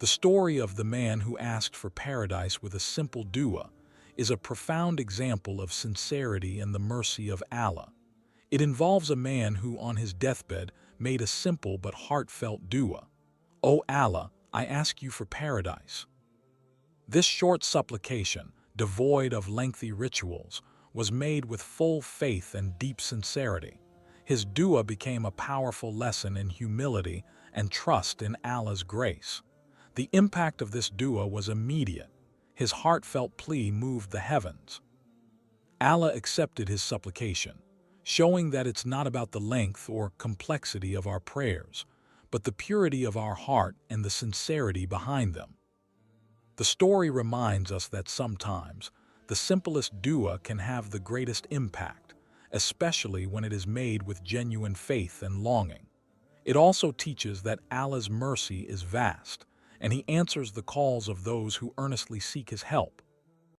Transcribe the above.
The story of the man who asked for paradise with a simple dua is a profound example of sincerity and the mercy of Allah. It involves a man who, on his deathbed, made a simple but heartfelt dua. "O Allah, I ask you for paradise." This short supplication, devoid of lengthy rituals, was made with full faith and deep sincerity. His dua became a powerful lesson in humility and trust in Allah's grace. The impact of this dua was immediate. His heartfelt plea moved the heavens. Allah accepted his supplication, showing that it's not about the length or complexity of our prayers, but the purity of our heart and the sincerity behind them. The story reminds us that sometimes the simplest dua can have the greatest impact, especially when it is made with genuine faith and longing. It also teaches that Allah's mercy is vast, and He answers the calls of those who earnestly seek His help.